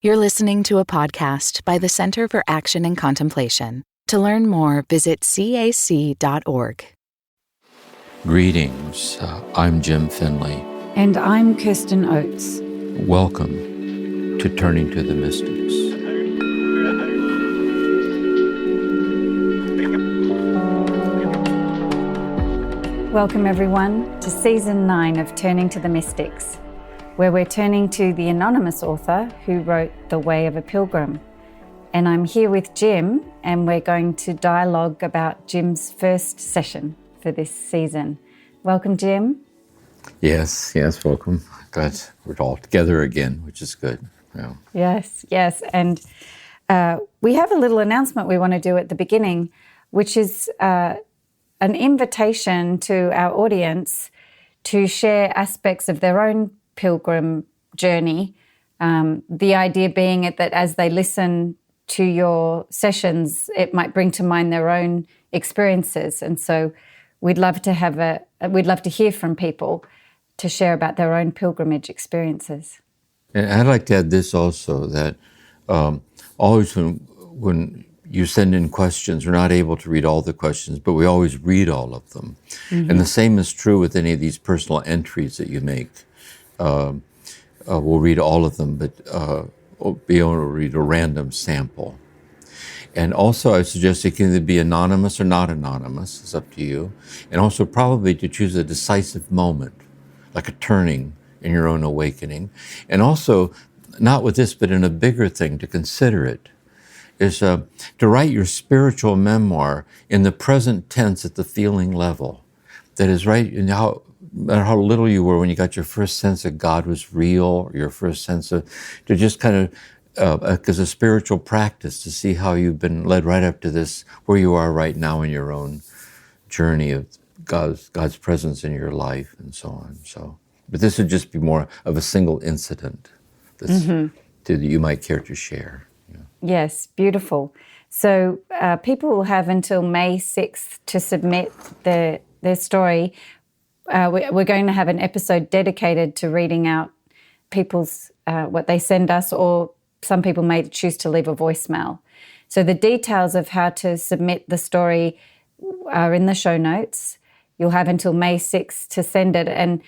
You're listening to a podcast by the Center for Action and Contemplation. To learn more, visit cac.org. Greetings, I'm Jim Finley. And I'm Kirsten Oates. Welcome to Turning to the Mystics. Welcome everyone to Season 9 of Turning to the Mystics, where we're turning to the anonymous author who wrote The Way of a Pilgrim. And I'm here with Jim, and we're going to dialogue about Jim's first session for this season. Welcome, Jim. Yes, welcome. Glad we're all together again, which is good. Yeah. Yes. And we have a little announcement we want to do at the beginning, which is an invitation to our audience to share aspects of their own pilgrim journey. The idea being that as they listen to your sessions, it might bring to mind their own experiences. And so we'd love to hear from people to share about their own pilgrimage experiences. And I'd like to add this also, that always when you send in questions, we're not able to read all the questions, but we always read all of them. Mm-hmm. And the same is true with any of these personal entries that you make. We'll read all of them, but we'll be able to read a random sample. And also I suggest it can either be anonymous or not anonymous, it's up to you. And also probably to choose a decisive moment, like a turning in your own awakening. And also, not with this, but in a bigger thing, to consider it, is to write your spiritual memoir in the present tense at the feeling level. That is, right in how little you were when you got your first sense that God was real, your first sense of, to just kind of, as a spiritual practice, to see how you've been led right up to this, where you are right now in your own journey of God's presence in your life and so on. So, but this would just be more of a single incident that you might care to share. Yes, beautiful. So people will have until May 6th to submit their story. We're going to have an episode dedicated to reading out people's what they send us, or some people may choose to leave a voicemail. So the details of how to submit the story are in the show notes. You'll have until May 6th to send it. And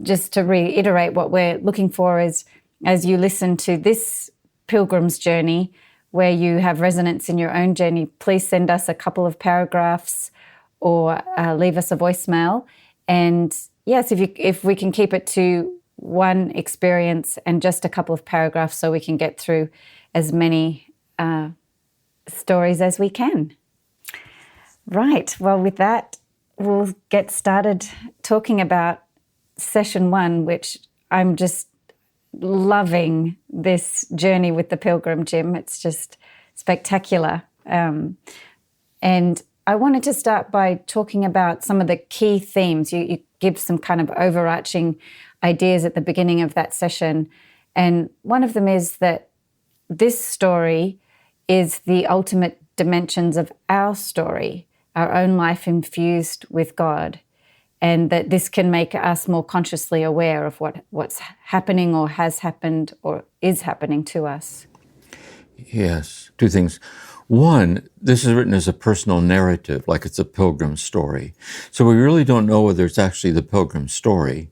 just to reiterate, what we're looking for is, as you listen to this pilgrim's journey, where you have resonance in your own journey, please send us a couple of paragraphs or leave us a voicemail. And yes, if we can keep it to one experience and just a couple of paragraphs, so we can get through as many stories as we can. Right, well, with that, we'll get started talking about session 1, which I'm just loving this journey with the pilgrim, Jim. It's just spectacular. And I wanted to start by talking about some of the key themes. You give some kind of overarching ideas at the beginning of that session. And one of them is that this story is the ultimate dimensions of our story, our own life infused with God. And that this can make us more consciously aware of what's happening or has happened or is happening to us. Yes, two things. One, this is written as a personal narrative, like it's a pilgrim story. So we really don't know whether it's actually the pilgrim story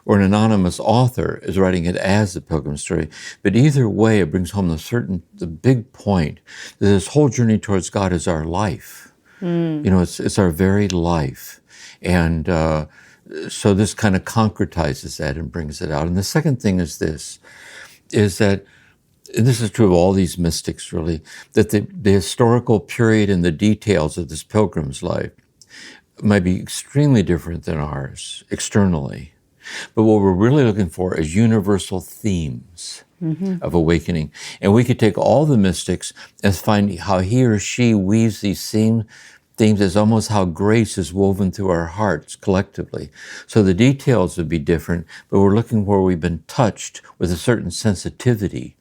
or an anonymous author is writing it as the pilgrim story. But either way, it brings home the big point that this whole journey towards God is our life. It's our very life. And so this kind of concretizes that and brings it out. And the second thing is that, and this is true of all these mystics really, that the historical period and the details of this pilgrim's life might be extremely different than ours externally. But what we're really looking for is universal themes of awakening. And we could take all the mystics and find how he or she weaves these themes as almost how grace is woven through our hearts collectively. So the details would be different, but we're looking where we've been touched with a certain sensitivity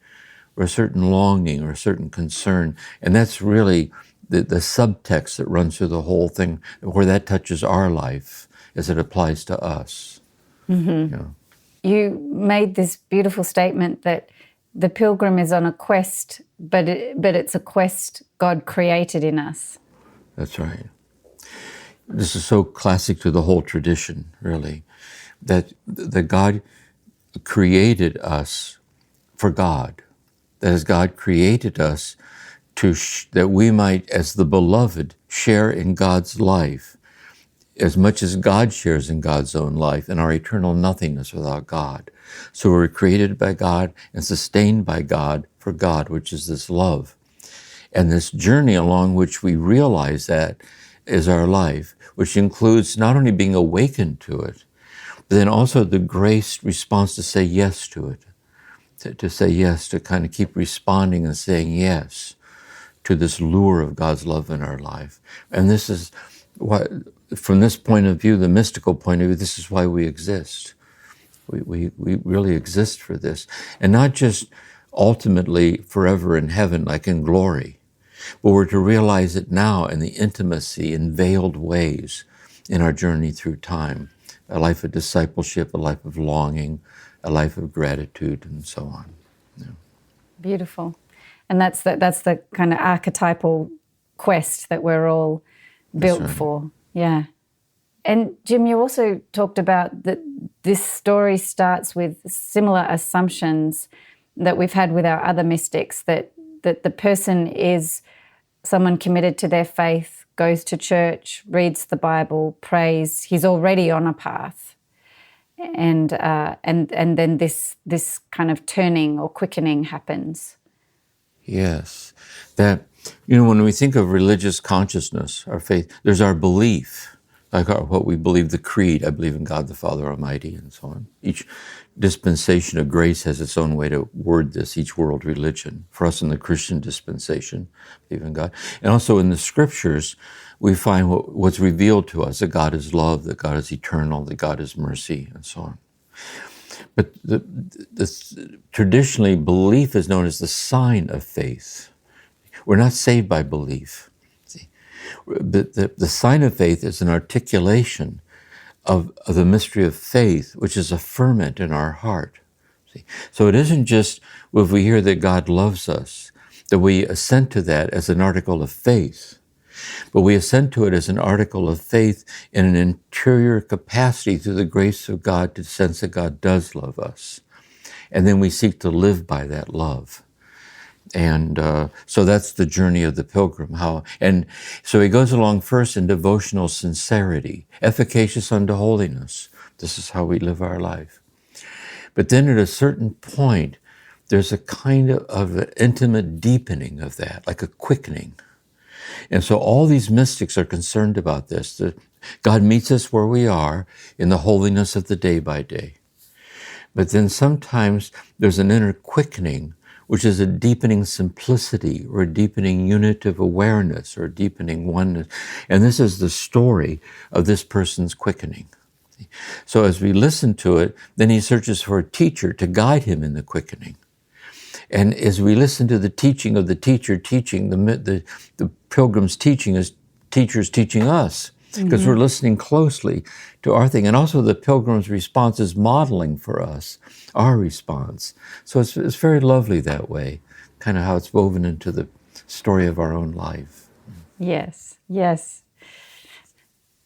or a certain longing or a certain concern. And that's really the subtext that runs through the whole thing, where that touches our life as it applies to us. You made this beautiful statement that the pilgrim is on a quest, but it's a quest God created in us. That's right. This is so classic to the whole tradition, really, that God created us for God. That is, God created us that we might, as the beloved, share in God's life as much as God shares in God's own life and our eternal nothingness without God. So we're created by God and sustained by God for God, which is this love. And this journey along which we realize that is our life, which includes not only being awakened to it, but then also the grace response to say yes to it, to say yes, to kind of keep responding and saying yes to this lure of God's love in our life. And this is why, from this point of view, the mystical point of view, this is why we exist. We really exist for this. And not just ultimately forever in heaven, like in glory, but we're to realize it now in the intimacy in veiled ways in our journey through time. A life of discipleship, a life of longing, a life of gratitude, and so on. Yeah. Beautiful. And that's the kind of archetypal quest that we're all built for. Yeah. And Jim, you also talked about that this story starts with similar assumptions that we've had with our other mystics, that the person is someone committed to their faith, goes to church, reads the Bible, prays. He's already on a path. And then this kind of turning or quickening happens. Yes. That, when we think of religious consciousness, our faith, there's our belief, like what we believe, the creed. I believe in God the Father Almighty, and so on. Each dispensation of grace has its own way to word this, each world religion. For us in the Christian dispensation, believe in God. And also in the scriptures, we find what's revealed to us, that God is love, that God is eternal, that God is mercy, and so on. But traditionally, belief is known as the sign of faith. We're not saved by belief. See? The sign of faith is an articulation of the mystery of faith, which is a ferment in our heart. See? So it isn't just if we hear that God loves us, that we assent to that as an article of faith, but we assent to it as an article of faith in an interior capacity through the grace of God to sense that God does love us. And then we seek to live by that love. And so that's the journey of the pilgrim. And so he goes along first in devotional sincerity, efficacious unto holiness. This is how we live our life. But then at a certain point, there's a kind of an intimate deepening of that, like a quickening. And so all these mystics are concerned about this, that God meets us where we are in the holiness of the day by day. But then sometimes there's an inner quickening, which is a deepening simplicity or a deepening unit of awareness or deepening oneness. And this is the story of this person's quickening. So as we listen to it, then he searches for a teacher to guide him in the quickening. And as we listen to the teaching of the teacher teaching, the pilgrim's teaching is teachers teaching us, because we're listening closely to our thing. And also the pilgrim's response is modeling for us our response. So it's very lovely that way, kind of how it's woven into the story of our own life. Yes, yes.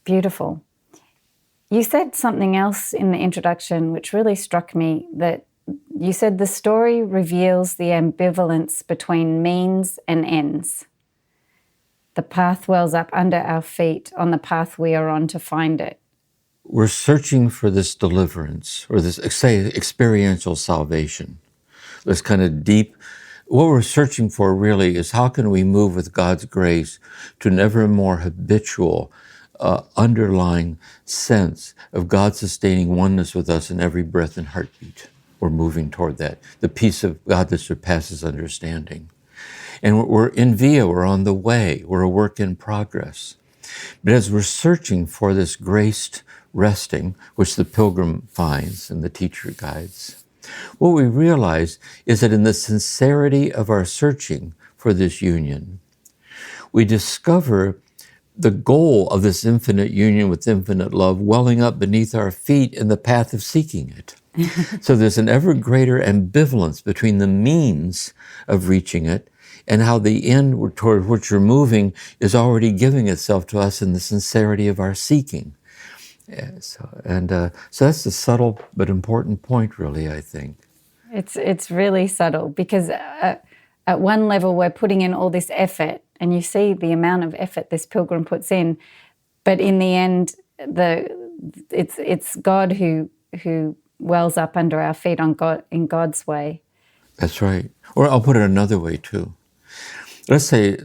Beautiful. You said something else in the introduction which really struck me, that you said the story reveals the ambivalence between means and ends. The path wells up under our feet on the path we are on to find it. We're searching for this deliverance, or this, say, experiential salvation. This kind of deep, what we're searching for really is how can we move with God's grace to an ever more habitual, underlying sense of God sustaining oneness with us in every breath and heartbeat. We're moving toward that, the peace of God that surpasses understanding. And we're in via, we're on the way, we're a work in progress. But as we're searching for this graced resting, which the pilgrim finds and the teacher guides, what we realize is that in the sincerity of our searching for this union, we discover the goal of this infinite union with infinite love welling up beneath our feet in the path of seeking it. So there's an ever greater ambivalence between the means of reaching it and how the end toward which you're moving is already giving itself to us in the sincerity of our seeking. Yeah, so that's a subtle but important point, really, I think. It's really subtle because at one level we're putting in all this effort, and you see the amount of effort this pilgrim puts in, but in the end, it's God who wells up under our feet in God's way. That's right. Or I'll put it another way too. Let's say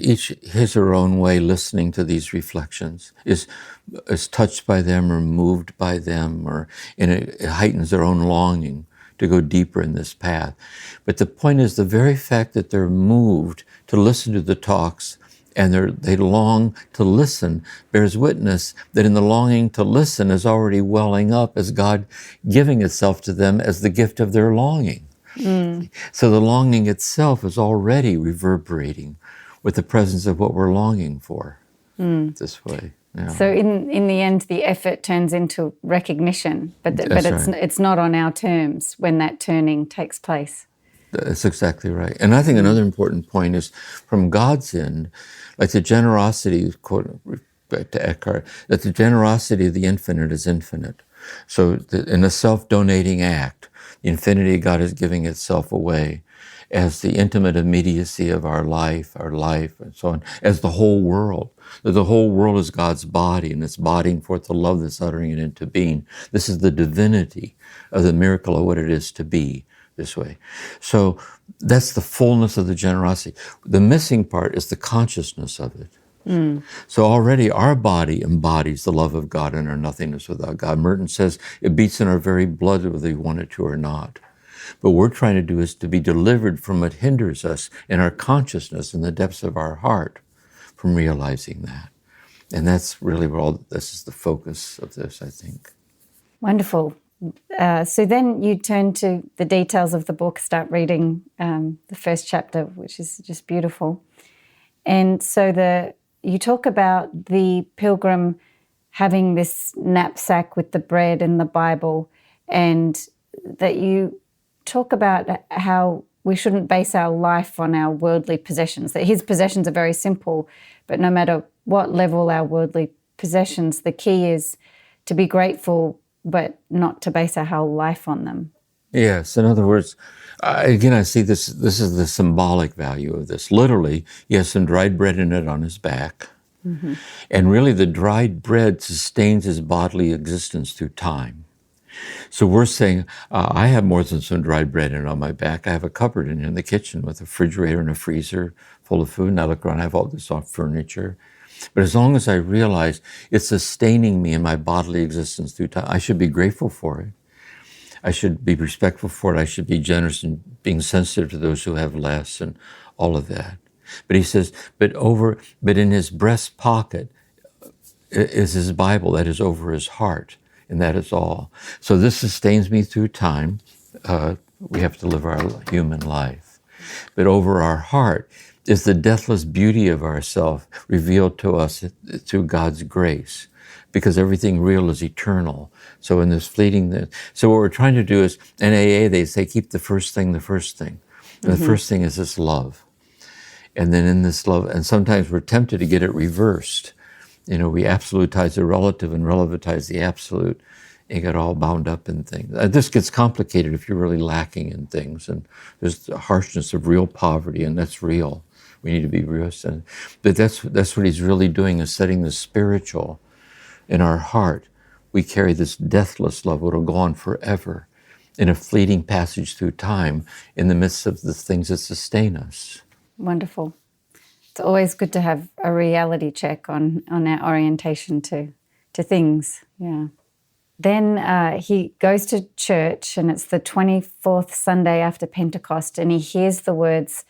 each his or her own way listening to these reflections is touched by them or moved by them, and it heightens their own longing to go deeper in this path. But the point is the very fact that they're moved to listen to the talks and they long to listen bears witness that in the longing to listen is already welling up as God giving itself to them as the gift of their longing. So the longing itself is already reverberating with the presence of what we're longing for this way. Yeah. So in the end, the effort turns into recognition, but it's not on our terms when that turning takes place. That's exactly right. And I think another important point is from God's end, like the generosity, quote back to Eckhart, that the generosity of the infinite is infinite. So in a self-donating act, the infinity of God is giving itself away as the intimate immediacy of our life, and so on, as the whole world. That the whole world is God's body, and it's bodying forth the love that's uttering it into being. This is the divinity of the miracle of what it is to be this way. So that's the fullness of the generosity. The missing part is the consciousness of it. So already our body embodies the love of God and our nothingness without God. Merton says it beats in our very blood whether we want it to or not. But what we're trying to do is to be delivered from what hinders us in our consciousness in the depths of our heart from realizing that. And that's really where this is the focus of this, I think. Wonderful. So then you turn to the details of the book, start reading the first chapter, which is just beautiful. And so you talk about the pilgrim having this knapsack with the bread and the Bible, and that you talk about how we shouldn't base our life on our worldly possessions, that his possessions are very simple, but no matter what level our worldly possessions, the key is to be grateful, but not to base our whole life on them. Yes, in other words, again, I see this is the symbolic value of this. Literally, he has some dried bread in it on his back. Mm-hmm. And really the dried bread sustains his bodily existence through time. So we're saying, I have more than some dried bread in it on my back. I have a cupboard in the kitchen with a refrigerator and a freezer full of food. And I look around, I have all this soft furniture. But as long as I realize it's sustaining me in my bodily existence through time, I should be grateful for it. I should be respectful for it. I should be generous and being sensitive to those who have less and all of that. But he says, but in his breast pocket is his Bible, that is over his heart, and that is all. So this sustains me through time. We have to live our human life. But over our heart is the deathless beauty of ourself revealed to us through God's grace, because everything real is eternal. So in this fleeting, so what we're trying to do is, in AA, they say, keep the first thing the first thing. And the first thing is this love. And then in this love, and sometimes we're tempted to get it reversed. We absolutize the relative and relativize the absolute and get all bound up in things. This gets complicated if you're really lacking in things. And there's the harshness of real poverty, and that's real. We need to be real. But that's what he's really doing, is setting the spiritual in our heart. We carry this deathless love, which will go on forever in a fleeting passage through time in the midst of the things that sustain us. Wonderful. It's always good to have a reality check on our orientation to things. Yeah. Then he goes to church, and it's the 24th Sunday after Pentecost, and he hears the words,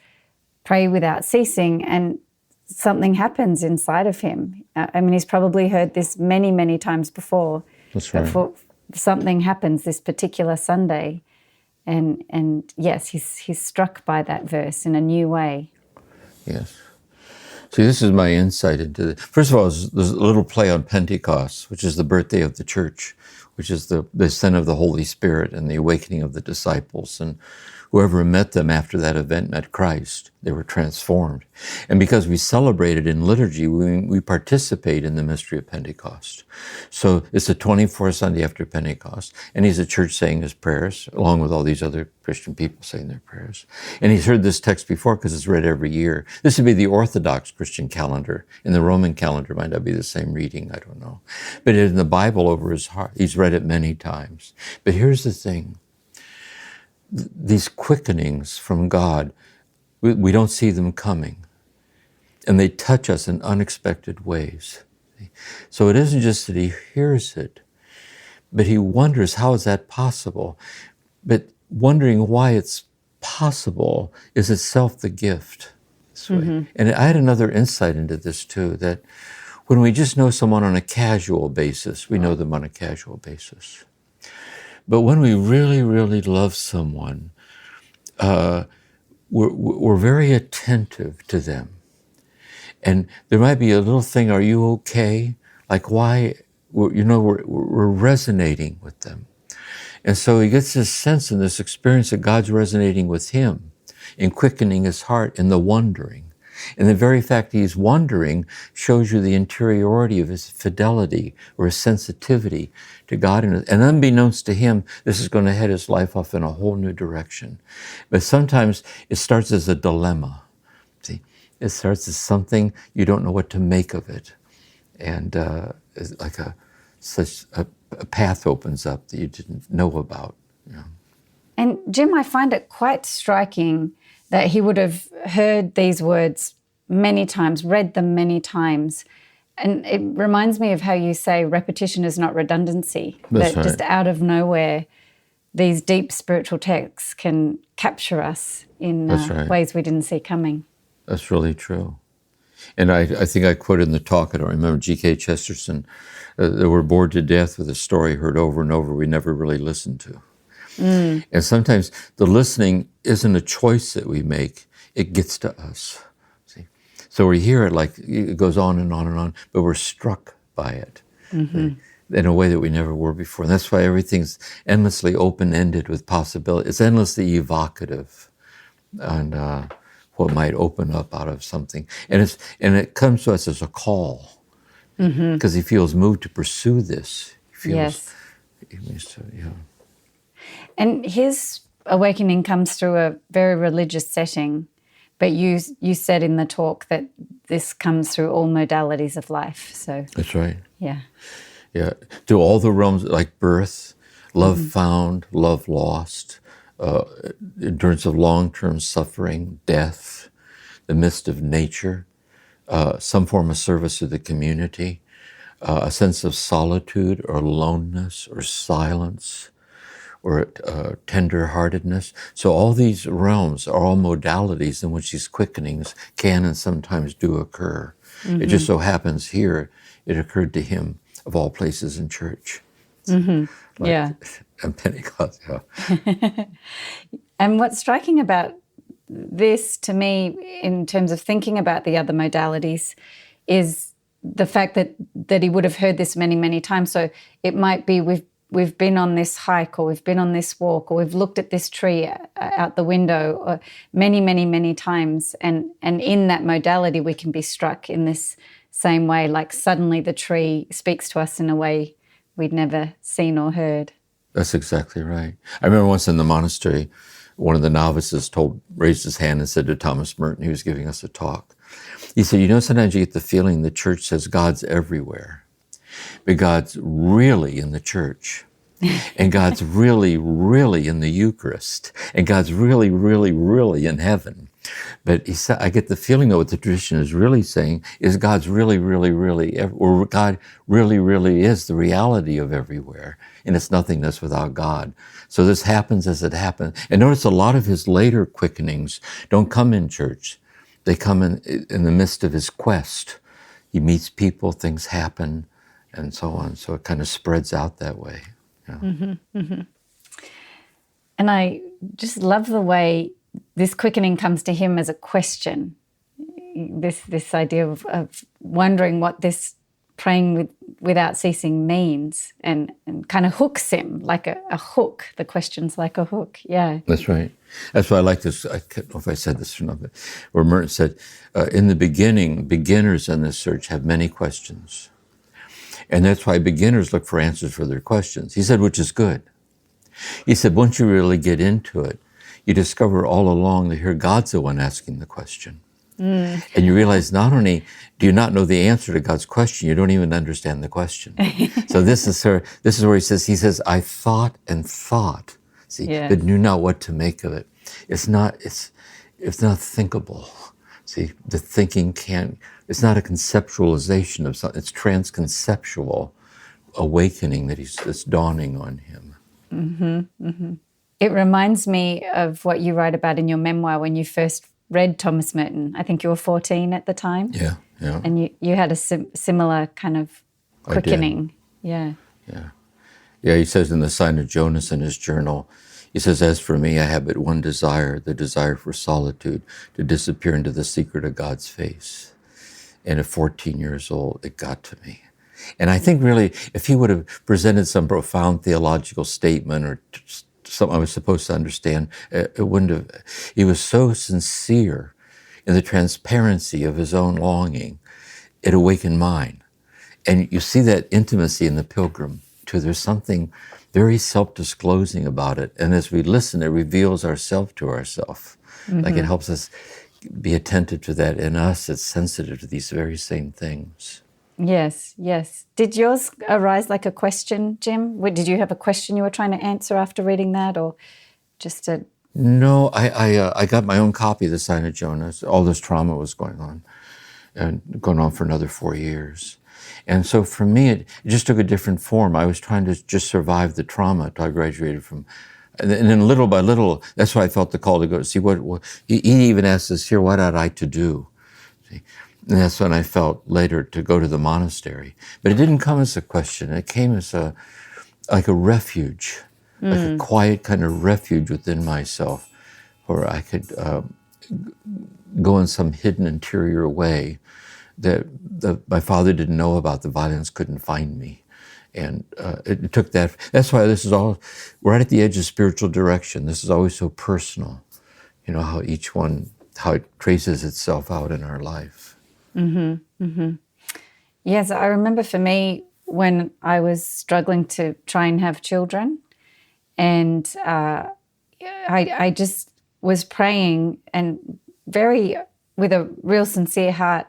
"Pray without ceasing," and something happens inside of him. I mean, he's probably heard this many, many times before. That's right. But something happens this particular Sunday, and yes, he's struck by that verse in a new way. Yes. See, this is my insight into it. First of all, there's a little play on Pentecost, which is the birthday of the church, which is the descent of the Holy Spirit and the awakening of the disciples. And whoever met them after that event met Christ. They were transformed. And because we celebrate it in liturgy, we participate in the mystery of Pentecost. So it's the 24th Sunday after Pentecost, and he's at church saying his prayers, along with all these other Christian people saying their prayers. And he's heard this text before because it's read every year. This would be the Orthodox Christian calendar. In the Roman calendar, might not be the same reading, I don't know. But in the Bible over his heart, he's read it many times. But here's the thing. These quickenings from God, we don't see them coming. And they touch us in unexpected ways. So it isn't just that he hears it, but he wonders, how is that possible? But wondering why it's possible is itself the gift. This way. And I had another insight into this too, that when we just know someone on a casual basis, we know them on a casual basis. But when we really, really love someone, we're very attentive to them. And there might be a little thing, are you okay? Like why, we're resonating with them. And so he gets this sense and this experience that God's resonating with him in quickening his heart in the wondering. And the very fact he's wondering shows you the interiority of his fidelity or his sensitivity to God. And unbeknownst to him, this is going to head his life off in a whole new direction. But sometimes it starts as a dilemma. See, it starts as something you don't know what to make of it. And it's like such a path opens up that you didn't know about. And Jim, I find it quite striking that he would have heard these words many times, read them many times. And it reminds me of how you say repetition is not redundancy. That's that right. Just out of nowhere, these deep spiritual texts can capture us in right. ways we didn't see coming. That's really true. And I think I quoted in the talk, I don't remember, G.K. Chesterton, that we're bored to death with a story heard over and over we never really listened to. And sometimes the listening isn't a choice that we make, it gets to us. See? So we hear it like it goes on and on and on, but we're struck by it in a way that we never were before. And that's why everything's endlessly open-ended with possibility. It's endlessly evocative and what might open up out of something. And it comes to us as a call because he feels moved to pursue this. He feels, And his awakening comes through a very religious setting, but you said in the talk that this comes through all modalities of life. So that's right. Yeah. To all the realms like birth, love found, love lost, endurance of long-term suffering, death, the midst of nature, some form of service to the community, a sense of solitude or aloneness or silence, or tender-heartedness. So all these realms are all modalities in which these quickenings can and sometimes do occur. It just so happens here, it occurred to him, of all places, in church. And Pentecost, And what's striking about this to me, in terms of thinking about the other modalities, is the fact that he would have heard this many, many times. So it might be we've been on this hike, or we've been on this walk, or we've looked at this tree out the window or many, many, many times. And in that modality, we can be struck in this same way, like suddenly the tree speaks to us in a way we'd never seen or heard. That's exactly right. I remember once in the monastery, one of the novices raised his hand and said to Thomas Merton, he was giving us a talk. He said, sometimes you get the feeling the church says God's everywhere. But God's really in the church. And God's really, really in the Eucharist. And God's really, really, really in heaven. But he said, I get the feeling that what the tradition is really saying is God's really, really, really, or God really, really is the reality of everywhere. And it's nothingness without God. So this happens as it happens. And notice a lot of his later quickenings don't come in church. They come in the midst of his quest. He meets people, things happen, and so on. So it kind of spreads out that way. And I just love the way this quickening comes to him as a question. this idea of wondering what this praying without ceasing means, and kind of hooks him like a hook. The question's like a hook. Yeah. That's right. That's why I like this. I don't know if I said this or not, but where Merton said, in the beginning, beginners in this search have many questions. And that's why beginners look for answers for their questions. He said, which is good. He said, once you really get into it, you discover all along that here God's the one asking the question. And you realize not only do you not know the answer to God's question, you don't even understand the question. So this is where he says, I thought and thought, see, Yes. but knew not what to make of it. It's not thinkable. See, the thinking it's not a conceptualization of something, it's transconceptual awakening that's dawning on him. Mm-hmm, mm-hmm. It reminds me of what you write about in your memoir when you first read Thomas Merton. I think you were 14 at the time. Yeah. And you had a similar kind of quickening. Yeah. Yeah, he says in The Sign of Jonas in his journal, he says, as for me, I have but one desire, the desire for solitude, to disappear into the secret of God's face. And at 14 years old, it got to me. And I think really, if he would have presented some profound theological statement or something I was supposed to understand, it wouldn't have. He was so sincere in the transparency of his own longing, it awakened mine. And you see that intimacy in the Pilgrim, too. There's something very self-disclosing about it. And as we listen, it reveals ourselves to ourselves. Mm-hmm. Like it helps us be attentive to that. In us, it's sensitive to these very same things. Yes. Did yours arise like a question, Jim? Did you have a question you were trying to answer after reading that, or just a... No, I got my own copy of The Sign of Jonas. All this trauma was going on, and going on for another 4 years. And so for me, it just took a different form. I was trying to just survive the trauma until I graduated from... And then little by little, that's why I felt the call to go see what he even asked us here, what ought I to do? See? And that's when I felt later to go to the monastery. But it didn't come as a question. It came as like a refuge, like a quiet kind of refuge within myself, where I could go in some hidden interior way that my father didn't know about. The violence couldn't find me. And it took that. That's why this is all right at the edge of spiritual direction. This is always so personal, how how it traces itself out in our life. Mm-hmm. Mm-hmm. Yes, I remember for me when I was struggling to try and have children, and I just was praying and with a real sincere heart,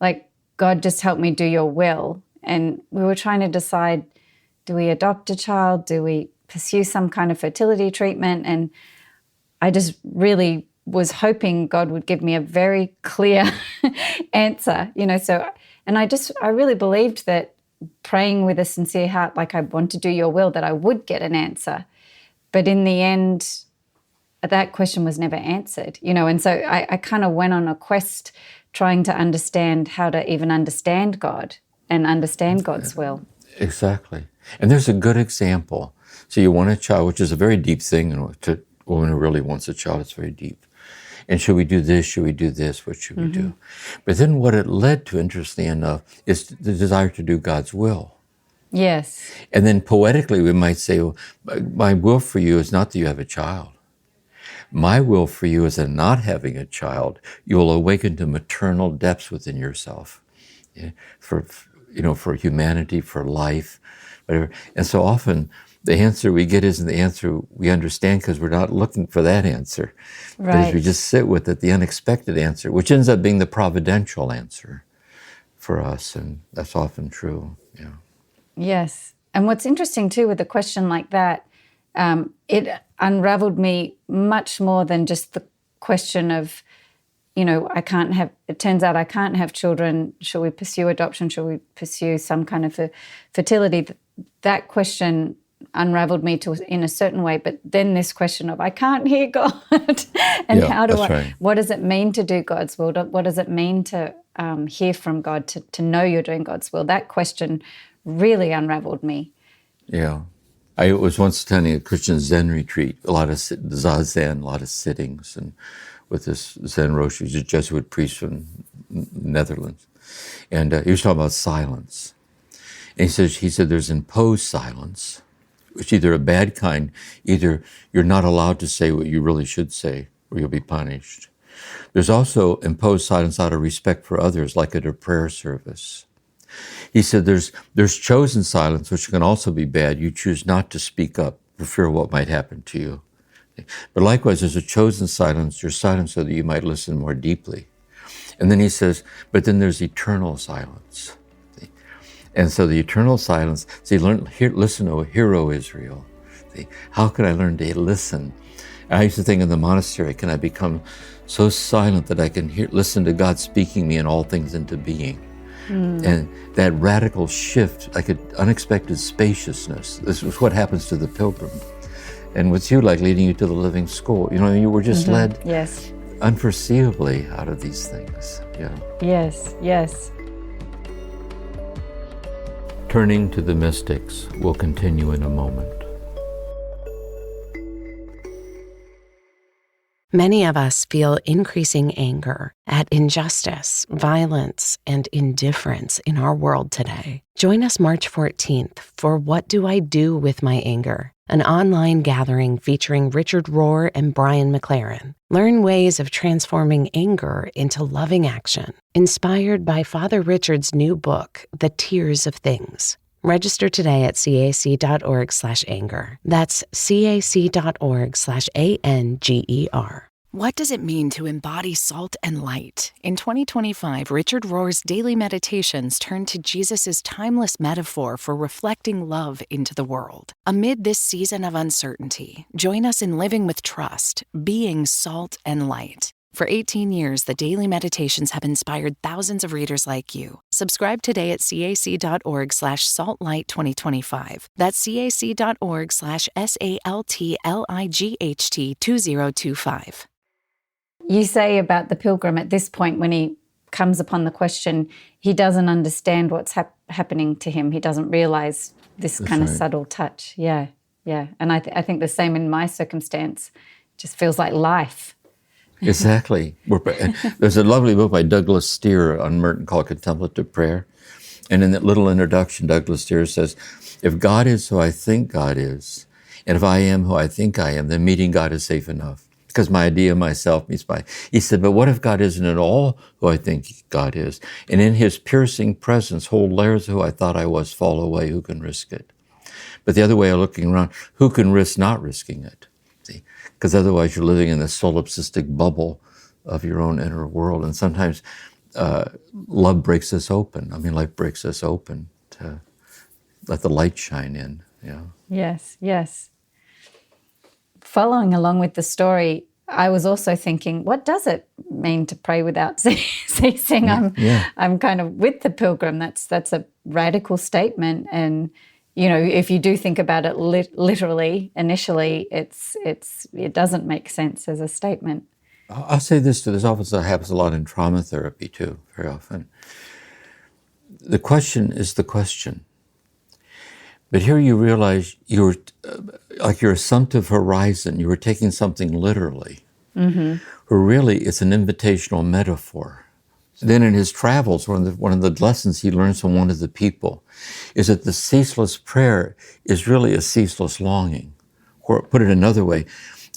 like, God, just help me do your will. And we were trying to decide, do we adopt a child? Do we pursue some kind of fertility treatment? And I just really was hoping God would give me a very clear answer, so, and I really believed that praying with a sincere heart, like I want to do your will, that I would get an answer. But in the end, that question was never answered, and so I kind of went on a quest trying to understand how to even understand God and understand God's will. Exactly. And there's a good example. So you want a child, which is a very deep thing, to a woman who really wants a child, it's very deep. And should we do this? Should we do this? What should we do? But then what it led to, interestingly enough, is the desire to do God's will. Yes. And then poetically, we might say, well, my will for you is not that you have a child. My will for you is that not having a child, you will awaken to maternal depths within yourself, for humanity, for life, whatever. And so often, the answer we get isn't the answer we understand because we're not looking for that answer. Right. But as we just sit with it, the unexpected answer, which ends up being the providential answer for us, and that's often true. Yeah. Yes. And what's interesting too with a question like that, it unraveled me much more than just the question of, it turns out I can't have children. Shall we pursue adoption? Shall we pursue some kind of fertility? That question unraveled me in a certain way, but then this question of I can't hear God and how do I, right. What does it mean to do God's will? What does it mean to hear from God, to know you're doing God's will? That question really unraveled me. Yeah. I was once attending a Christian Zen retreat, a lot of Zazen, a lot of sittings, and with this Zen Roshi, who's a Jesuit priest from Netherlands. And he was talking about silence. And he said there's imposed silence, which is either a bad kind, either you're not allowed to say what you really should say, or you'll be punished. There's also imposed silence out of respect for others, like at a prayer service. He said there's chosen silence, which can also be bad. You choose not to speak up for fear of what might happen to you. But likewise, there's a chosen silence. You're silent so that you might listen more deeply. And then he says, but then there's eternal silence. And so the eternal silence, listen, O hero Israel. How can I learn to listen? I used to think in the monastery, can I become so silent that I can listen to God speaking me and all things into being? And that radical shift, like an unexpected spaciousness, this is what happens to the pilgrim. And with you, like leading you to the living school, you were just led unforeseeably out of these things. Yeah. Yes, yes. Turning to the mystics will continue in a moment. Many of us feel increasing anger at injustice, violence, and indifference in our world today. Join us March 14th for What Do I Do with My Anger? An online gathering featuring Richard Rohr and Brian McLaren. Learn ways of transforming anger into loving action. Inspired by Father Richard's new book, The Tears of Things. Register today at cac.org/anger. That's cac.org/ANGER. What does it mean to embody salt and light? In 2025, Richard Rohr's daily meditations turn to Jesus' timeless metaphor for reflecting love into the world. Amid this season of uncertainty, join us in living with trust, being salt and light. For 18 years, the daily meditations have inspired thousands of readers like you. Subscribe today at cac.org/saltlight2025. That's cac.org/SALTLIGHT2025. You say about the pilgrim at this point, when he comes upon the question, he doesn't understand what's happening to him. He doesn't realize this kind of subtle touch. Yeah, yeah. And I think the same in my circumstance. It just feels like life. Exactly. There's a lovely book by Douglas Steere on Merton called Contemplative Prayer. And in that little introduction, Douglas Steere says, if God is who I think God is, and if I am who I think I am, then meeting God is safe enough. Because my idea of myself meets my... He said, but what if God isn't at all who I think God is? And in his piercing presence, whole layers of who I thought I was fall away. Who can risk it? But the other way of looking around, who can risk not risking it? Because otherwise you're living in this solipsistic bubble of your own inner world. And sometimes love breaks us open. Life breaks us open to let the light shine in. Yeah. Yes, yes. Following along with the story, I was also thinking, what does it mean to pray without ceasing? I'm kind of with the pilgrim. That's a radical statement. And if you do think about it literally, initially, it doesn't make sense as a statement. I'll say this too. This often happens a lot in trauma therapy too, very often. The question is the question. But here you realize you're like your assumptive horizon, you were taking something literally, where really it's an invitational metaphor. Then in his travels, one of the lessons he learns from one of the people is that the ceaseless prayer is really a ceaseless longing. Or put it another way,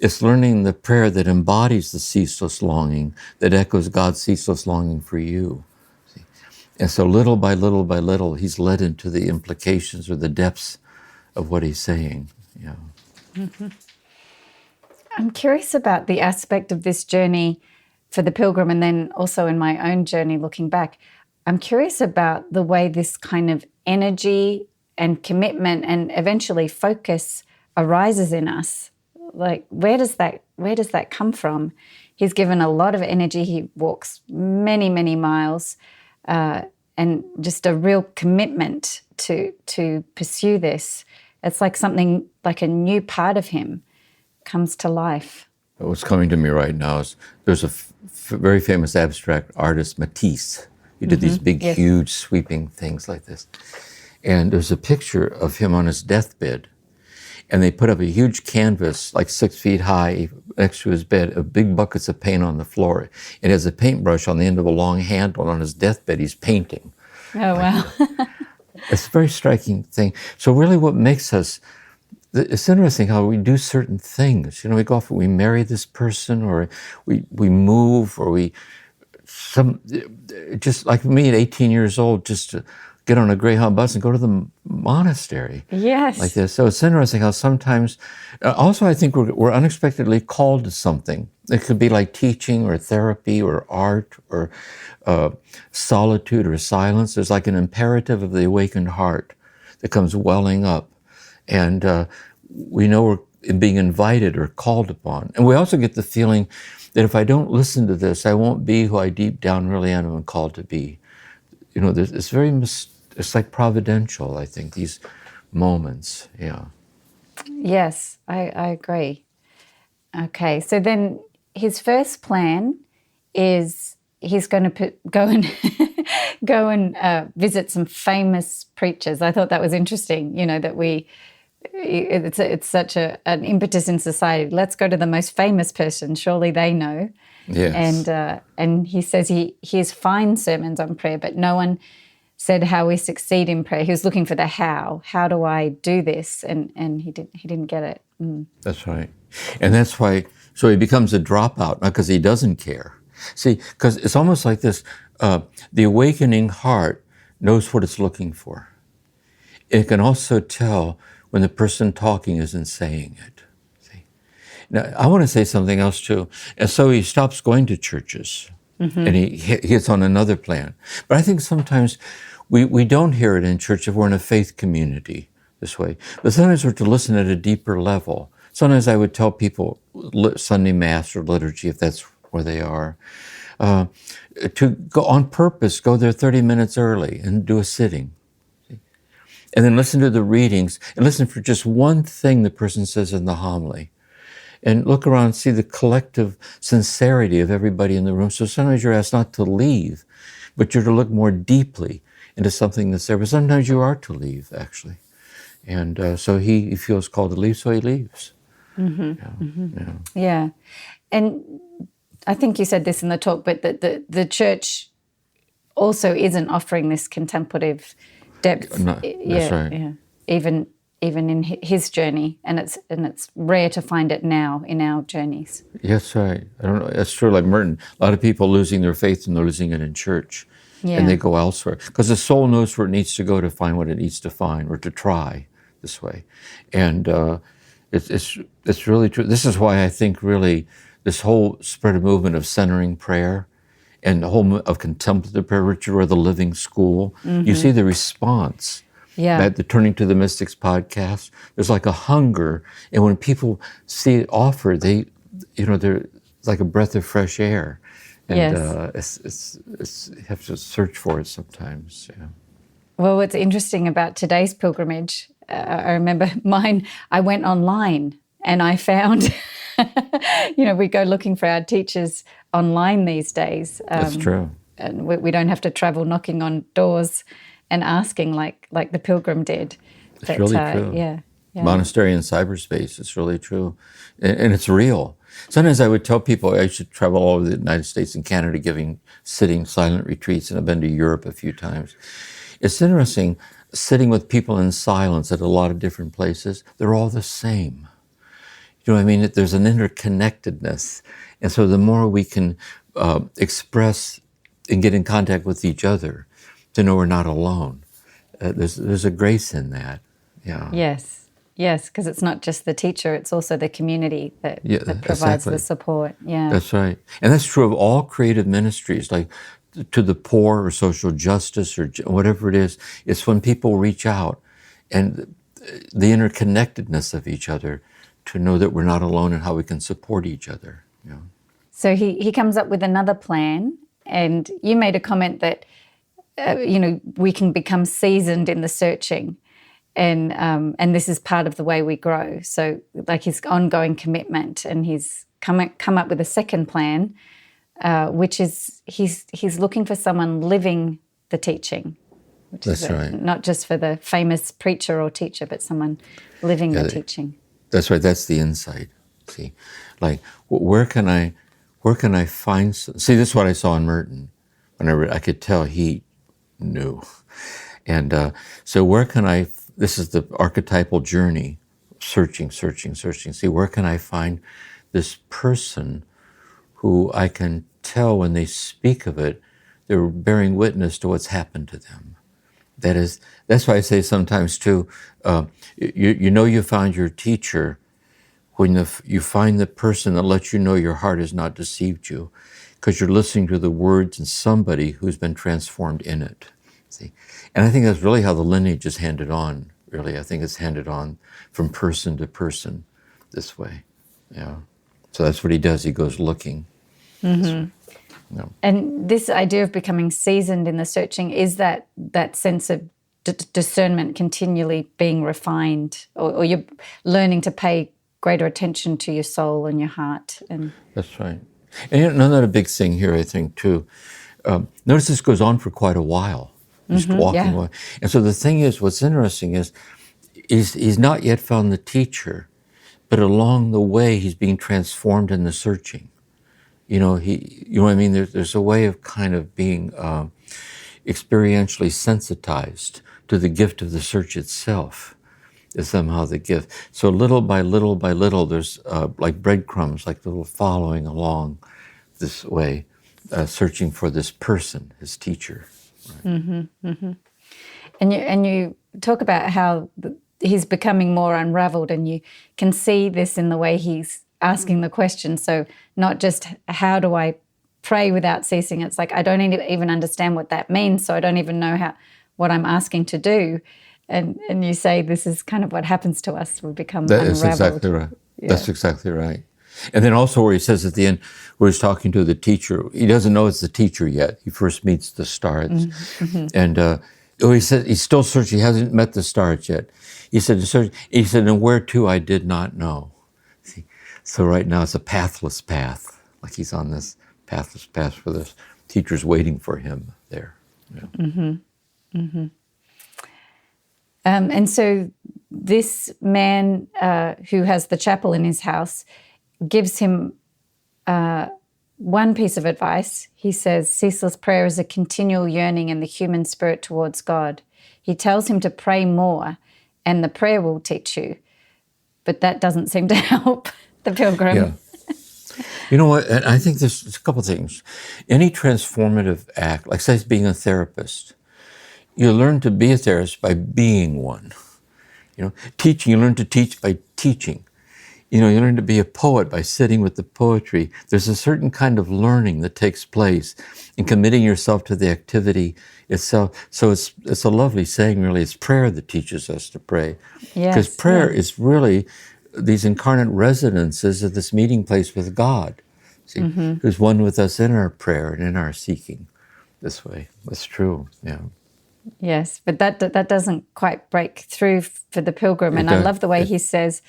it's learning the prayer that embodies the ceaseless longing, that echoes God's ceaseless longing for you. See? And so little by little by little, he's led into the implications or the depths of what he's saying. Yeah. Mm-hmm. I'm curious about the aspect of this journey for the pilgrim, and then also in my own journey looking back. I'm curious about the way this kind of energy and commitment and eventually focus arises in us. Like, where does that come from? He's given a lot of energy. He walks many, many miles, and just a real commitment to pursue this. It's like something, like a new part of him comes to life. What's coming to me right now is there's a very famous abstract artist, Matisse. He did these big, huge, sweeping things like this. And there's a picture of him on his deathbed. And they put up a huge canvas, like 6 feet high, next to his bed, of big buckets of paint on the floor. And has a paintbrush on the end of a long handle. On his deathbed, he's painting. Oh, wow. It's a very striking thing. So really what makes us, it's interesting how we do certain things. You know, we go off and we marry this person, or we move, or just like me at 18 years old, just to get on a Greyhound bus and go to the monastery. Yes. Like this. So it's interesting how sometimes, also I think we're unexpectedly called to something. It could be like teaching or therapy or art or solitude or silence. There's like an imperative of the awakened heart that comes welling up. And we know we're being invited or called upon. And we also get the feeling that if I don't listen to this, I won't be who I deep down really am and called to be. You know, it's like providential, I think, these moments, yeah. Yes, I agree. Okay, so then his first plan is he's going to go and visit some famous preachers. I thought that was interesting, you know, that it's such an impetus in society. Let's go to the most famous person. Surely they know. Yes. And he says he hears fine sermons on prayer, but no one said how we succeed in prayer. He was looking for the how. How do I do this? And he didn't get it. That's right. And that's why, so he becomes a dropout, not because he doesn't care. See, because it's almost like this, the awakening heart knows what it's looking for. It can also tell when the person talking isn't saying it. See? Now, I want to say something else too. And so he stops going to churches, and he hits on another plan. But I think sometimes we don't hear it in church if we're in a faith community this way. But sometimes we're to listen at a deeper level. Sometimes I would tell people Sunday Mass or liturgy, if that's where they are, to go on purpose, go there 30 minutes early and do a sitting. And then listen to the readings and listen for just one thing the person says in the homily. And look around and see the collective sincerity of everybody in the room. So sometimes you're asked not to leave, but you're to look more deeply into something that's there. But sometimes you are to leave, actually. And so he feels called to leave, so he leaves. Yeah. And I think you said this in the talk, but the church also isn't offering this contemplative depth. No, that's right. Yeah. Even in his journey, and it's rare to find it now in our journeys. Yes, right. I don't know. That's true. Like Merton, a lot of people losing their faith and they're losing it in church, and they go elsewhere because the soul knows where it needs to go to find what it needs to find, or to try this way, and it's really true. This is why I think really this whole spread of movement of centering prayer and the whole of contemplative prayer, Richard, or the living school, you see the response. Yeah. That the Turning to the Mystics podcast, there's like a hunger, and when people see it offered, they're like a breath of fresh air, and it's you have to search for it sometimes. Yeah. Well, what's interesting about today's pilgrimage, I remember mine. I went online and I found, we go looking for our teachers online these days. That's true, and we don't have to travel knocking on doors and asking like the Pilgrim did. It's really true. Yeah. Monastery in cyberspace, it's really true. And it's real. Sometimes I would tell people I should travel all over the United States and Canada giving sitting silent retreats, and I've been to Europe a few times. It's interesting, sitting with people in silence at a lot of different places, they're all the same. You know what I mean? There's an interconnectedness. And so the more we can express and get in contact with each other, to know we're not alone. There's a grace in that. Yeah. Yes, because it's not just the teacher; it's also the community that provides exactly. the support. Yeah, that's right, and that's true of all creative ministries, like to the poor or social justice or whatever it is. It's when people reach out and the interconnectedness of each other to know that we're not alone and how we can support each other. Yeah. So he comes up with another plan, and you made a comment that. We can become seasoned in the searching, and this is part of the way we grow. So, like his ongoing commitment, and he's come up with a second plan, which is he's looking for someone living the teaching. which That's is right. not just for the famous preacher or teacher, but someone living the teaching. That's right. That's the insight. See, like where can I find? See, this is what I saw in Merton. Whenever I could tell he knew, and so where can I? This is the archetypal journey, searching. See, where can I find this person who I can tell when they speak of it, they're bearing witness to what's happened to them. That's why I say sometimes too, you found your teacher when you find the person that lets you know your heart has not deceived you, because you're listening to the words and somebody who's been transformed in it. See, and I think that's really how the lineage is handed on. Really, I think it's handed on from person to person, this way. Yeah. So that's what he does. He goes looking. Mm-hmm. Yeah. And this idea of becoming seasoned in the searching is that sense of discernment continually being refined, or you're learning to pay greater attention to your soul and your heart. And that's right. And another big thing here, I think, too, notice this goes on for quite a while, just walking away. And so the thing is, what's interesting is he's not yet found the teacher, but along the way, he's being transformed in the searching. You know what I mean? There's a way of kind of being experientially sensitized to the gift of the search itself is somehow the gift. So little by little, there's like breadcrumbs, like little following along this way, searching for this person, his teacher. Right? Mm-hmm, mm-hmm. And you talk about how he's becoming more unraveled, and you can see this in the way he's asking the question. So not just how do I pray without ceasing, it's like I don't even understand what that means, so I don't even know what I'm asking to do. And you say this is kind of what happens to us. We become unraveled. That's exactly right. Yeah. That's exactly right. And then also where he says at the end, where he's talking to the teacher, he doesn't know it's the teacher yet. He first meets the stars. Mm-hmm. And he said he's still searching. He hasn't met the stars yet. He said, and where to I did not know. See? So right now it's a pathless path. Like he's on this pathless path for this teacher's waiting for him there. Yeah. Mm-hmm. Mm-hmm. And so this man who has the chapel in his house gives him one piece of advice. He says, ceaseless prayer is a continual yearning in the human spirit towards God. He tells him to pray more, and the prayer will teach you. But that doesn't seem to help the pilgrim. Yeah. You know what? And I think there's a couple of things. Any transformative act, like say being a therapist, you learn to be a therapist by being one. You know, teaching, you learn to teach by teaching. You know, you learn to be a poet by sitting with the poetry. There's a certain kind of learning that takes place in committing yourself to the activity itself. So it's a lovely saying, really. It's prayer that teaches us to pray. Because prayer is really these incarnate residences of this meeting place with God, see, who's one with us in our prayer and in our seeking this way. That's true, yeah. Yes, but that doesn't quite break through for the pilgrim. And I love the way he says,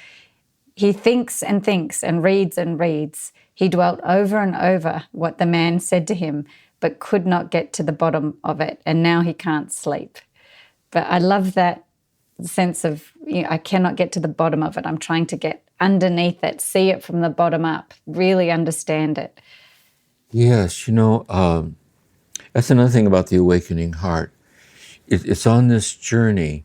he thinks and thinks and reads. He dwelt over and over what the man said to him, but could not get to the bottom of it. And now he can't sleep. But I love that sense of, I cannot get to the bottom of it. I'm trying to get underneath it, see it from the bottom up, really understand it. Yes, that's another thing about the awakening heart. It's on this journey,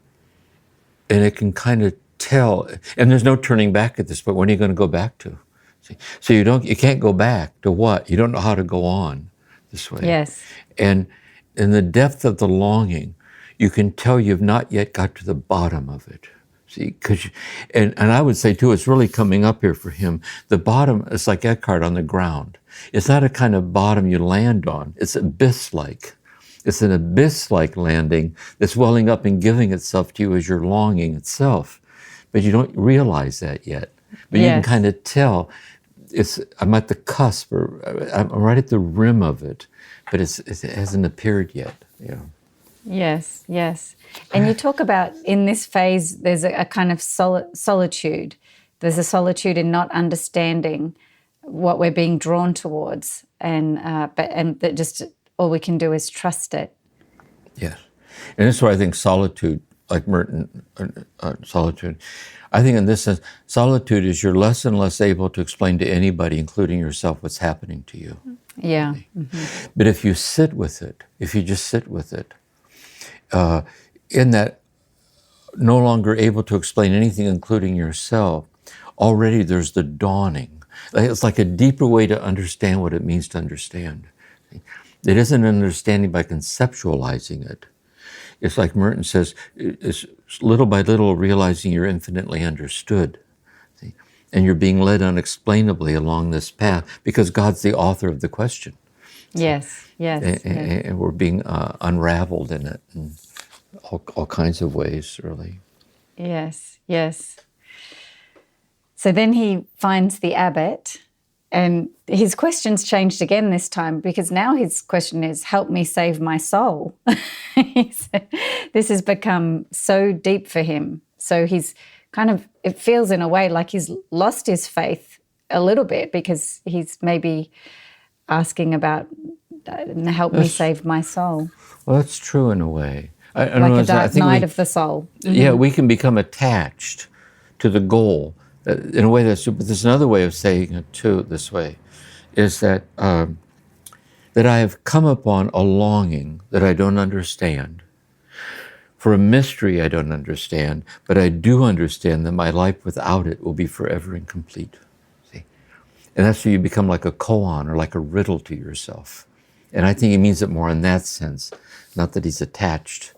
and it can kind of tell, and there's no turning back at this point. When are you going to go back to? See? So you can't go back to what? You don't know how to go on this way. Yes. And in the depth of the longing, you can tell you've not yet got to the bottom of it. See, and I would say too, it's really coming up here for him. The bottom is like Eckhart on the ground. It's not a kind of bottom you land on. It's abyss-like. It's an abyss-like landing that's welling up and giving itself to you as your longing itself. But you don't realize that yet. But you can kind of tell, I'm at the cusp, or I'm right at the rim of it, but it hasn't appeared yet. Yeah. Yes. And you talk about in this phase, there's a kind of solitude. There's a solitude in not understanding what we're being drawn towards, and that just all we can do is trust it. Yes. And this is where I think solitude, like Merton, solitude, I think in this sense, solitude is you're less and less able to explain to anybody, including yourself, what's happening to you. Yeah. But if you sit with it, if you just sit with it, in that no longer able to explain anything, including yourself, already there's the dawning. It's like a deeper way to understand what it means to understand. It isn't an understanding by conceptualizing it. It's like Merton says, it's little by little realizing you're infinitely understood. See? And you're being led unexplainably along this path because God's the author of the question. Yes, yes. And we're being unraveled in it in all kinds of ways, really. Yes, yes. So then he finds the abbot, and his question's changed again this time, because now his question is, help me save my soul. This has become so deep for him. So he's kind of, it feels in a way like he's lost his faith a little bit, because he's maybe asking about, help me save my soul. Well, that's true in a way. Like a dark night of the soul. Mm-hmm. Yeah, we can become attached to the goal. In a way that's true, but there's another way of saying it too, this way, is that that I have come upon a longing that I don't understand, for a mystery I don't understand, but I do understand that my life without it will be forever incomplete. See? And that's where you become like a koan, or like a riddle to yourself. And I think he means it more in that sense, not that he's attached.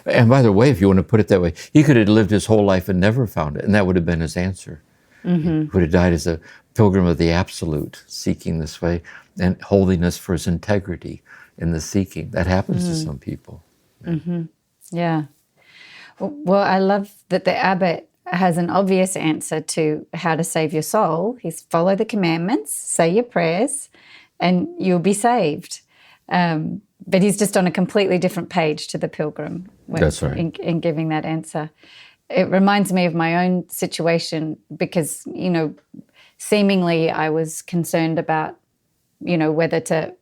And by the way, if you want to put it that way, he could have lived his whole life and never found it, and that would have been his answer. Mm-hmm. He would have died as a pilgrim of the absolute, seeking this way, and holding us for his integrity in the seeking. That happens to some people. Mm-hmm. Yeah. Well, I love that the abbot has an obvious answer to how to save your soul. He's follow the commandments, say your prayers, and you'll be saved. But he's just on a completely different page to the pilgrim. That's right. In giving that answer. It reminds me of my own situation, because, seemingly I was concerned about, whether to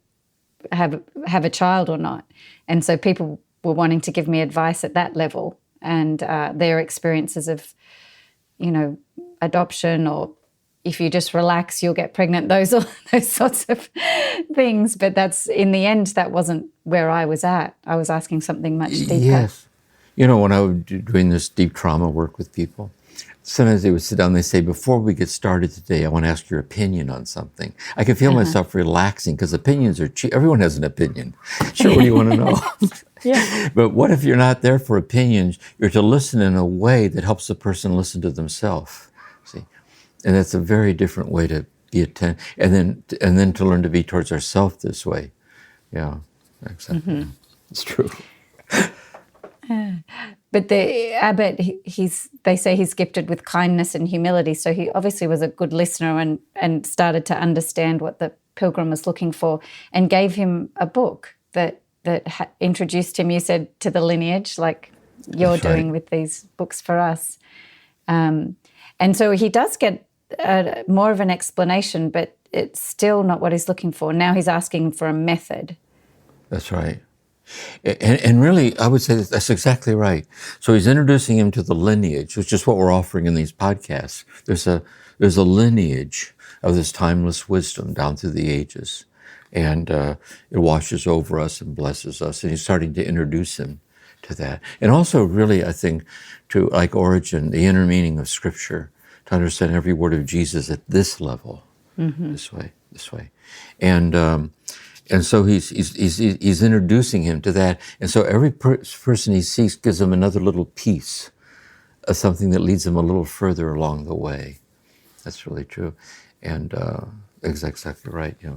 have a child or not. And so people were wanting to give me advice at that level, and their experiences of, adoption, or if you just relax, you'll get pregnant, those sorts of things. But that's, in the end, that wasn't where I was at. I was asking something much deeper. Yes. When I was doing this deep trauma work with people, sometimes they would sit down and they say, before we get started today, I want to ask your opinion on something. I can feel myself relaxing, because opinions are cheap. Everyone has an opinion. Sure, what do you want to know? Yeah. But what if you're not there for opinions? You're to listen in a way that helps the person listen to themselves. See? And that's a very different way to be attentive, and then to learn to be towards ourselves this way. Yeah, exactly. Mm-hmm. It's true. But the abbot, they say he's gifted with kindness and humility, so he obviously was a good listener and started to understand what the pilgrim was looking for, and gave him a book that introduced him, you said, to the lineage, like you're That's doing right. with these books for us. And so he does get more of an explanation, but it's still not what he's looking for. Now he's asking for a method. That's right. And really, I would say that's exactly right. So he's introducing him to the lineage, which is what we're offering in these podcasts. There's a lineage of this timeless wisdom down through the ages. And it washes over us and blesses us. And he's starting to introduce him to that. And also, really, I think, to, like Origen, the inner meaning of Scripture, to understand every word of Jesus at this level, this way. And so he's introducing him to that. And so every person he sees gives him another little piece of something that leads him a little further along the way. That's really true. And exactly right, yeah.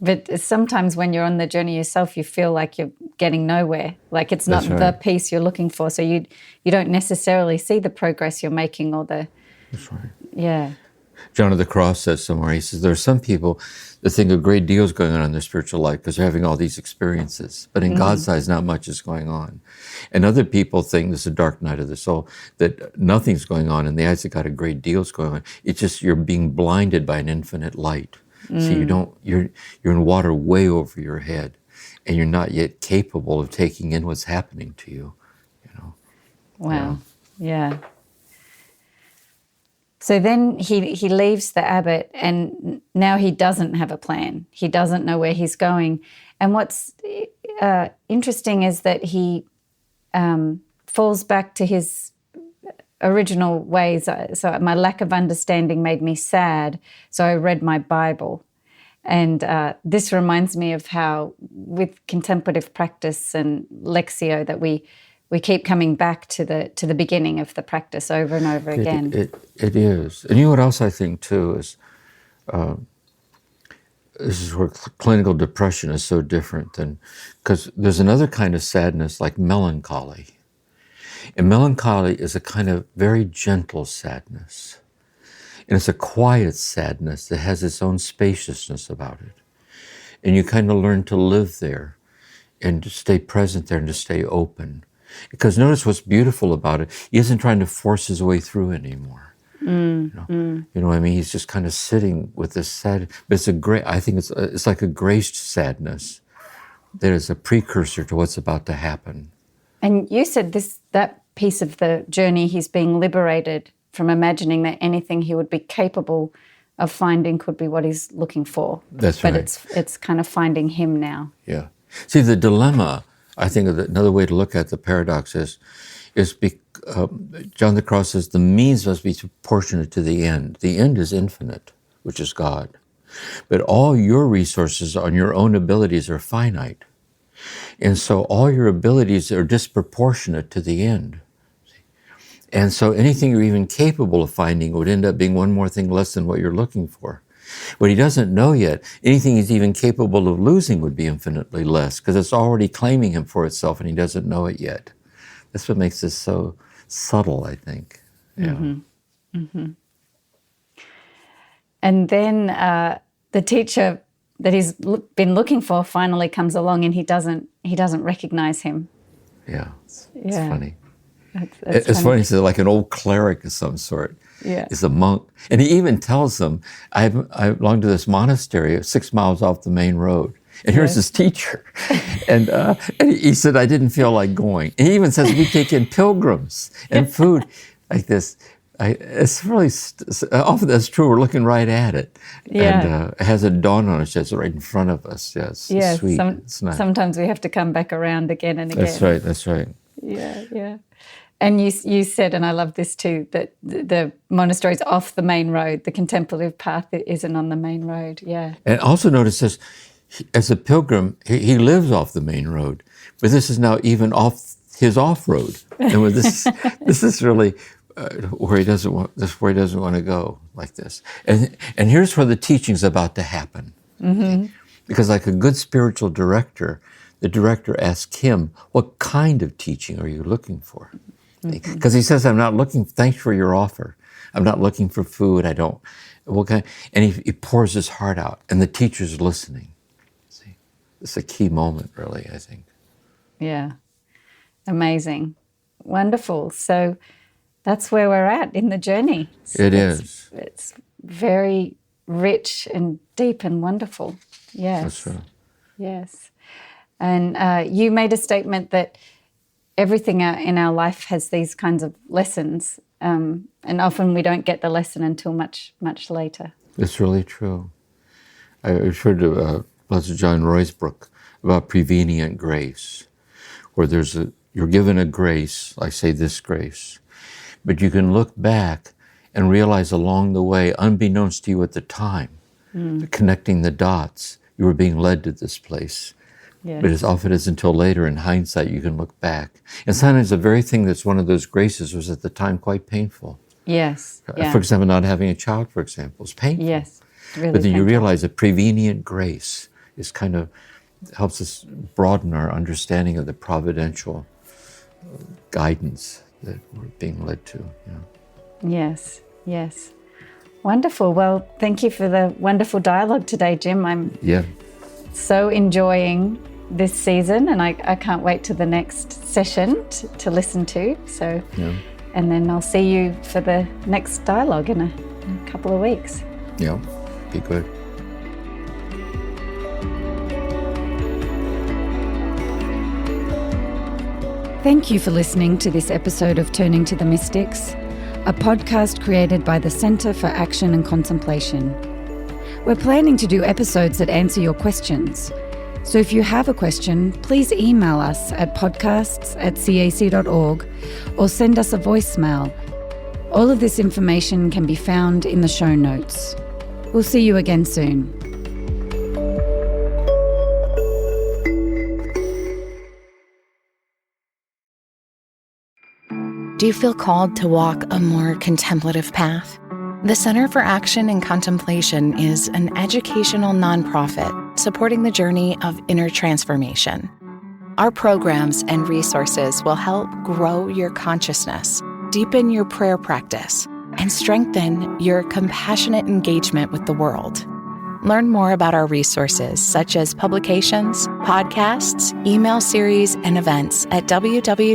But sometimes when you're on the journey yourself, you feel like you're getting nowhere. Like it's not the piece you're looking for. So you don't necessarily see the progress you're making, or the... That's right. Yeah. John of the Cross says somewhere, he says, there are some people that think a great deal is going on in their spiritual life because they're having all these experiences. But in God's eyes, not much is going on. And other people think, this is a dark night of the soul, that nothing's going on. In the eyes of God, a great deal is going on. It's just you're being blinded by an infinite light. So you're in water way over your head. and you're not yet capable of taking in what's happening to you, you know. Wow. Yeah. So then he leaves the abbot, and now he doesn't have a plan. He doesn't know where he's going. And what's interesting is that he falls back to his original ways. So my lack of understanding made me sad, so I read my Bible. And this reminds me of how with contemplative practice and Lectio that we keep coming back to the beginning of the practice over and over again. It is. And you know what else I think too is, this is where clinical depression is so different than, because there's another kind of sadness like melancholy. And melancholy is a kind of very gentle sadness. And it's a quiet sadness that has its own spaciousness about it. And you kind of learn to live there and to stay present there and to stay open. Because notice what's beautiful about it. He isn't trying to force his way through anymore. You know what I mean? He's just kind of sitting with this sad, but it's a great, I think it's like a graced sadness that is a precursor to what's about to happen. And you said that piece of the journey, he's being liberated from imagining that anything he would be capable of finding could be what he's looking for. That's right. But it's kind of finding him now. Yeah. See, the dilemma, I think another way to look at the paradox is John the Cross says the means must be proportionate to the end. The end is infinite, which is God. But all your resources on your own abilities are finite. And so all your abilities are disproportionate to the end. And so anything you're even capable of finding would end up being one more thing less than what you're looking for. What he doesn't know yet, anything he's even capable of losing would be infinitely less because it's already claiming him for itself and he doesn't know it yet. That's what makes this so subtle, I think. Yeah. And then the teacher that he's been looking for finally comes along, and he doesn't recognize him. Yeah, it's Yeah. funny. That's It's funny. He's like an old cleric of some sort. Yeah. He's a monk. And he even tells them, I belong to this monastery 6 miles off the main road. And here's his teacher. And he said, I didn't feel like going. And he even says, we take in pilgrims and food like this. It's really, often that's true. We're looking right at it. Yeah. And it has a dawn on us that's right in front of us. Yeah, it's sweet. It's nice. Sometimes we have to come back around again and again. That's right. Yeah. And you said, and I love this too, that the monastery's off the main road. The contemplative path isn't on the main road. Yeah. And also notice this, as a pilgrim, he lives off the main road, but this is now even off his off-road. And with this is really where he doesn't want to go, like this. And here's where the teaching's about to happen. Okay? Because like a good spiritual director, the director asks him, what kind of teaching are you looking for? Because he says, I'm not looking, thanks for your offer. I'm not looking for food. I don't, what kind? And he pours his heart out, and the teacher's listening. See, it's a key moment, really, I think. Yeah. Amazing. Wonderful. So that's where we're at in the journey. It's very rich and deep and wonderful. Yes. That's right. Yes. And you made a statement that everything in our life has these kinds of lessons, and often we don't get the lesson until much, much later. It's really true. I referred to Blessed John Roysbrook about prevenient grace, where you're given a grace, like say this grace, but you can look back and realize along the way, unbeknownst to you at the time, connecting the dots, you were being led to this place. Yes. But as often as until later, in hindsight, you can look back. And sometimes the very thing that's one of those graces was at the time quite painful. Yes. Yeah. For example, not having a child, for example, is painful. Yes. Really but then you painful. realize that prevenient grace is kind of helps us broaden our understanding of the providential guidance that we're being led to. Yes. Wonderful. Well, thank you for the wonderful dialogue today, Jim. I'm so enjoying this season, and I can't wait to the next session to listen to. So, and then I'll see you for the next dialogue in a couple of weeks. Yeah, be good. Thank you for listening to this episode of Turning to the Mystics, a podcast created by the Center for Action and Contemplation. We're planning to do episodes that answer your questions. So if you have a question, please email us at podcasts@cac.org or send us a voicemail. All of this information can be found in the show notes. We'll see you again soon. Do you feel called to walk a more contemplative path? The Center for Action and Contemplation is an educational nonprofit supporting the journey of inner transformation. Our programs and resources will help grow your consciousness, deepen your prayer practice, and strengthen your compassionate engagement with the world. Learn more about our resources, such as publications, podcasts, email series, and events at www.cac.org.